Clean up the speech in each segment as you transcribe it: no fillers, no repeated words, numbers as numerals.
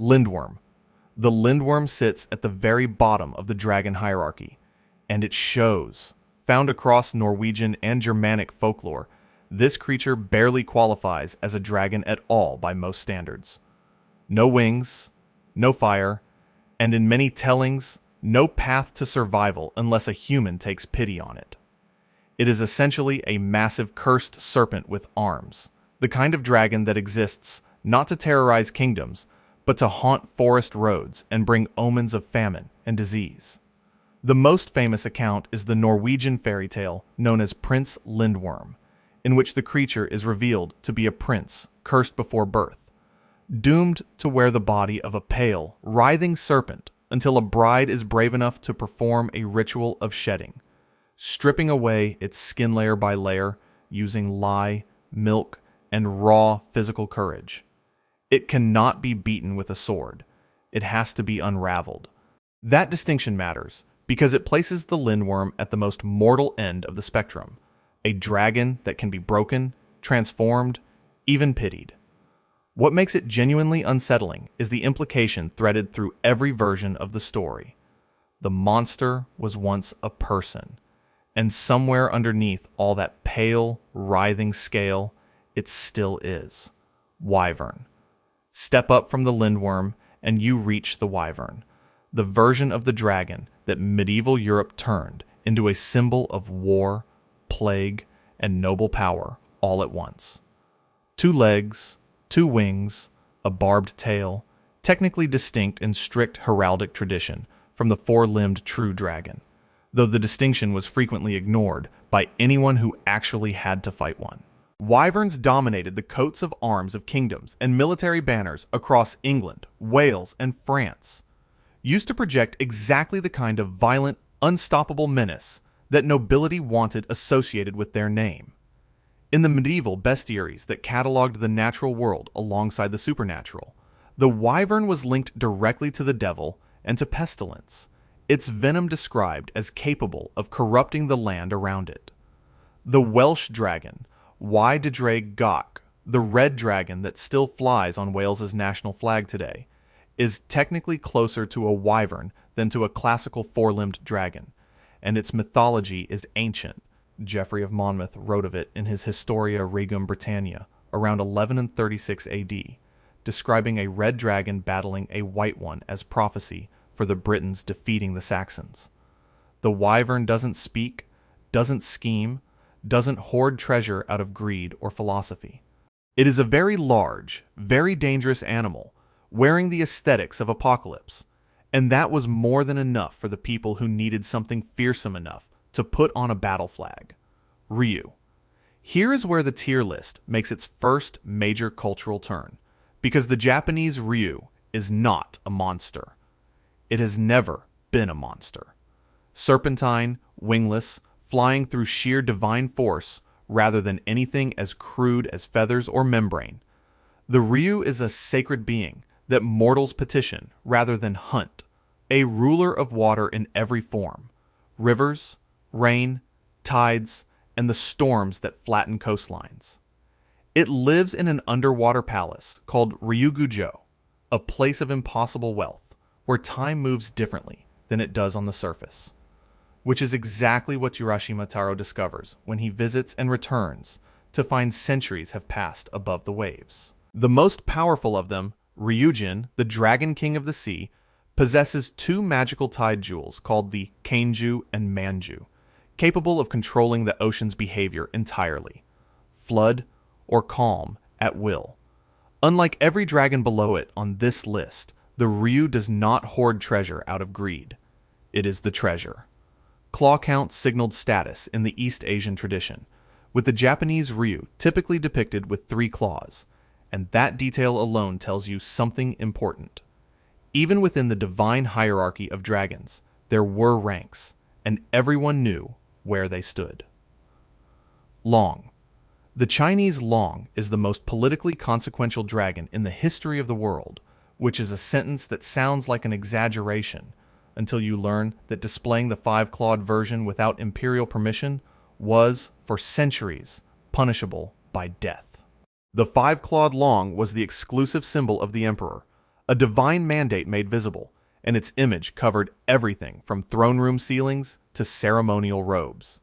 Lindworm. The Lindworm sits at the very bottom of the dragon hierarchy, and it shows. Found across Norwegian and Germanic folklore, this creature barely qualifies as a dragon at all by most standards. No wings, no fire, and in many tellings, no path to survival unless a human takes pity on it. It is essentially a massive cursed serpent with arms, the kind of dragon that exists not to terrorize kingdoms, but to haunt forest roads and bring omens of famine and disease. The most famous account is the Norwegian fairy tale known as Prince Lindworm, in which the creature is revealed to be a prince cursed before birth, doomed to wear the body of a pale, writhing serpent until a bride is brave enough to perform a ritual of shedding, stripping away its skin layer by layer using lye, milk, and raw physical courage. It cannot be beaten with a sword. It has to be unraveled. That distinction matters because it places the Lindworm at the most mortal end of the spectrum, a dragon that can be broken, transformed, even pitied. What makes it genuinely unsettling is the implication threaded through every version of the story. The monster was once a person, and somewhere underneath all that pale, writhing scale, it still is. Wyvern. Step up from the Lindworm, and you reach the Wyvern, the version of the dragon that medieval Europe turned into a symbol of war, plague, and noble power all at once. 2 legs, 2 wings, a barbed tail, technically distinct in strict heraldic tradition from the 4-limbed true dragon, though the distinction was frequently ignored by anyone who actually had to fight one. Wyverns dominated the coats of arms of kingdoms and military banners across England, Wales, and France, used to project exactly the kind of violent, unstoppable menace that nobility wanted associated with their name. In the medieval bestiaries that catalogued the natural world alongside the supernatural, the wyvern was linked directly to the devil and to pestilence, its venom described as capable of corrupting the land around it. The Welsh dragon, Y. Gach, the red dragon that still flies on Wales's national flag today, is technically closer to a wyvern than to a classical 4-limbed dragon, and its mythology is ancient. Geoffrey of Monmouth wrote of it in his Historia Regum Britannia around 1136 AD, describing a red dragon battling a white one as prophecy for the Britons defeating the Saxons. The wyvern doesn't speak, doesn't scheme, doesn't hoard treasure out of greed or philosophy. It is a very large, very dangerous animal, wearing the aesthetics of apocalypse, and that was more than enough for the people who needed something fearsome enough to put on a battle flag. Ryu. Here is where the tier list makes its first major cultural turn, because the Japanese Ryu is not a monster. It has never been a monster. Serpentine, wingless, flying through sheer divine force rather than anything as crude as feathers or membrane. The Ryu is a sacred being that mortals petition rather than hunt, a ruler of water in every form, rivers, rain, tides, and the storms that flatten coastlines. It lives in an underwater palace called Ryugujo, a place of impossible wealth, where time moves differently than it does on the surface, which is exactly what Urashima Taro discovers when he visits and returns to find centuries have passed above the waves. The most powerful of them, Ryujin, the Dragon King of the Sea, possesses 2 magical tide jewels called the Kainju and Manju, capable of controlling the ocean's behavior entirely, flood or calm at will. Unlike every dragon below it on this list, the Ryu does not hoard treasure out of greed. It is the treasure. Claw count signaled status in the East Asian tradition, with the Japanese Ryu typically depicted with 3 claws, and that detail alone tells you something important. Even within the divine hierarchy of dragons, there were ranks, and everyone knew where they stood. Long. The Chinese Long is the most politically consequential dragon in the history of the world, which is a sentence that sounds like an exaggeration, until you learn that displaying the 5-clawed version without imperial permission was, for centuries, punishable by death. The 5-clawed long was the exclusive symbol of the emperor, a divine mandate made visible, and its image covered everything from throne room ceilings to ceremonial robes.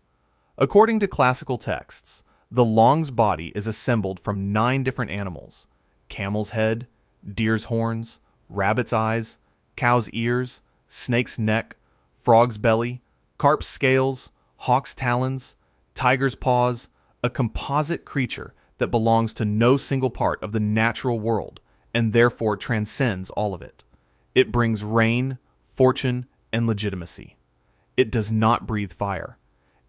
According to classical texts, the Long's body is assembled from 9 different animals: camel's head, deer's horns, rabbit's eyes, cow's ears, snake's neck, frog's belly, carp's scales, hawk's talons, tiger's paws, a composite creature that belongs to no single part of the natural world and therefore transcends all of it. It brings rain, fortune, and legitimacy. It does not breathe fire.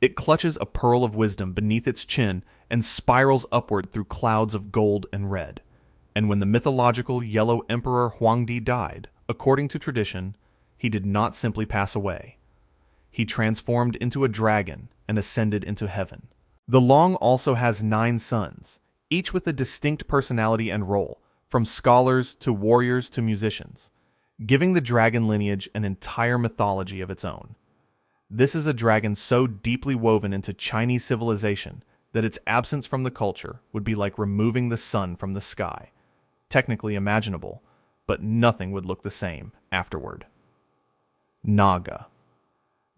It clutches a pearl of wisdom beneath its chin and spirals upward through clouds of gold and red. And when the mythological yellow emperor Huangdi died, according to tradition, he did not simply pass away. He transformed into a dragon and ascended into heaven. The Long also has 9 sons, each with a distinct personality and role, from scholars to warriors to musicians, giving the dragon lineage an entire mythology of its own. This is a dragon so deeply woven into Chinese civilization that its absence from the culture would be like removing the sun from the sky. Technically imaginable, but nothing would look the same afterward. Naga.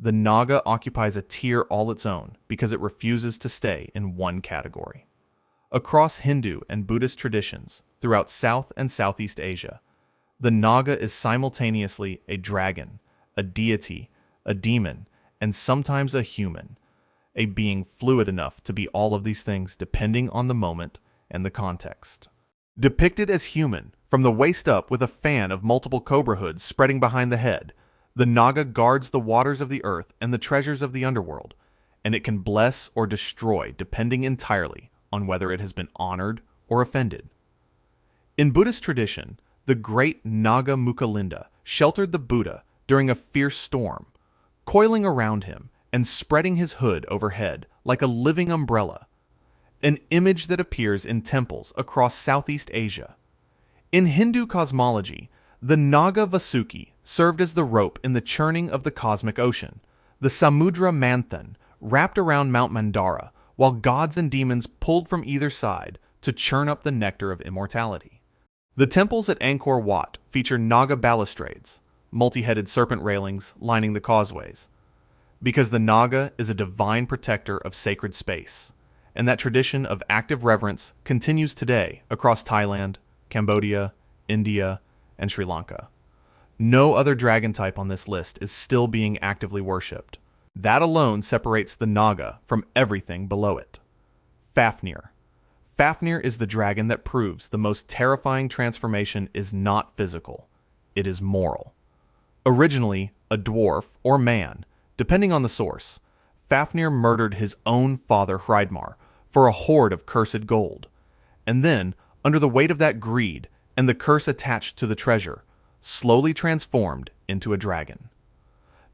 The Naga occupies a tier all its own because it refuses to stay in one category. Across Hindu and Buddhist traditions throughout South and Southeast Asia, the Naga is simultaneously a dragon, a deity, a demon, and sometimes a human, a being fluid enough to be all of these things depending on the moment and the context. Depicted as human, from the waist up with a fan of multiple cobra hoods spreading behind the head, the Naga guards the waters of the earth and the treasures of the underworld, and it can bless or destroy depending entirely on whether it has been honored or offended. In Buddhist tradition, the great Naga Mukalinda sheltered the Buddha during a fierce storm, coiling around him and spreading his hood overhead like a living umbrella, an image that appears in temples across Southeast Asia. In Hindu cosmology, the Naga Vasuki served as the rope in the churning of the cosmic ocean, the Samudra Manthan wrapped around Mount Mandara, while gods and demons pulled from either side to churn up the nectar of immortality. The temples at Angkor Wat feature Naga balustrades, multi-headed serpent railings lining the causeways, because the Naga is a divine protector of sacred space, and that tradition of active reverence continues today across Thailand, Cambodia, India, and Sri Lanka. No other dragon type on this list is still being actively worshipped. That alone separates the Naga from everything below it. Fafnir. Fafnir is the dragon that proves the most terrifying transformation is not physical, it is moral. Originally a dwarf or man, depending on the source, Fafnir murdered his own father Hreidmar for a hoard of cursed gold, and then, under the weight of that greed and the curse attached to the treasure, slowly transformed into a dragon.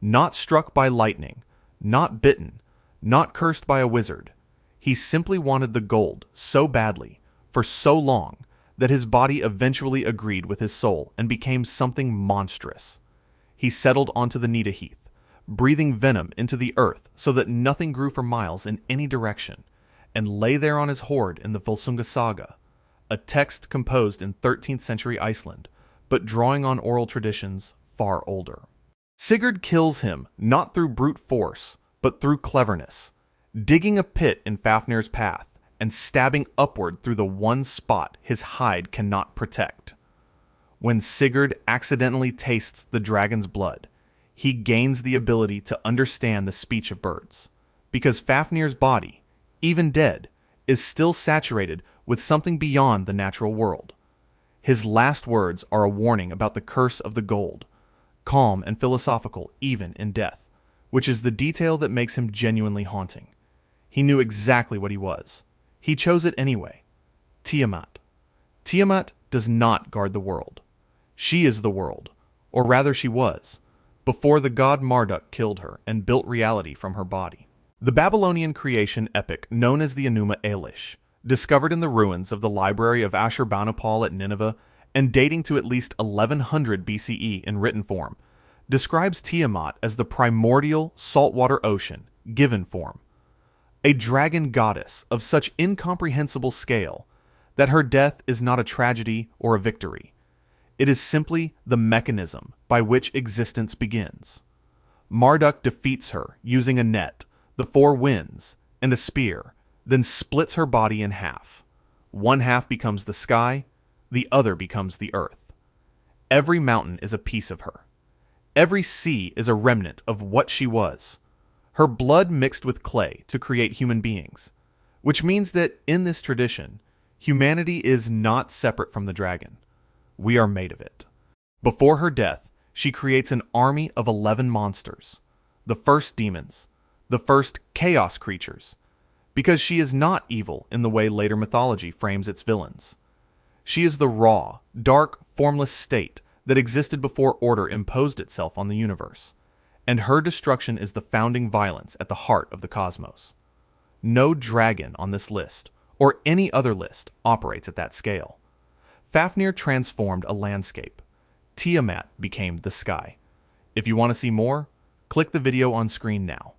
Not struck by lightning, not bitten, not cursed by a wizard, he simply wanted the gold so badly, for so long, that his body eventually agreed with his soul and became something monstrous. He settled onto the Nidaheath, breathing venom into the earth so that nothing grew for miles in any direction, and lay there on his hoard in the Volsunga Saga, a text composed in 13th century Iceland, but drawing on oral traditions far older. Sigurd kills him not through brute force, but through cleverness, digging a pit in Fafnir's path and stabbing upward through the one spot his hide cannot protect. When Sigurd accidentally tastes the dragon's blood, he gains the ability to understand the speech of birds, because Fafnir's body, even dead, is still saturated with something beyond the natural world. His last words are a warning about the curse of the gold, calm and philosophical even in death, which is the detail that makes him genuinely haunting. He knew exactly what he was. He chose it anyway. Tiamat. Tiamat does not guard the world. She is the world, or rather she was, before the god Marduk killed her and built reality from her body. The Babylonian creation epic known as the Enuma Elish, discovered in the ruins of the library of Ashurbanipal at Nineveh and dating to at least 1100 BCE in written form, describes Tiamat as the primordial saltwater ocean, given form. A dragon goddess of such incomprehensible scale that her death is not a tragedy or a victory. It is simply the mechanism by which existence begins. Marduk defeats her using a net, the four winds, and a spear, then splits her body in half. One half becomes the sky, the other becomes the earth. Every mountain is a piece of her. Every sea is a remnant of what she was. Her blood mixed with clay to create human beings, which means that in this tradition, humanity is not separate from the dragon. We are made of it. Before her death, she creates an army of 11 monsters, the first demons, the first chaos creatures, because she is not evil in the way later mythology frames its villains. She is the raw, dark, formless state that existed before order imposed itself on the universe, and her destruction is the founding violence at the heart of the cosmos. No dragon on this list, or any other list, operates at that scale. Fafnir transformed a landscape. Tiamat became the sky. If you want to see more, click the video on screen now.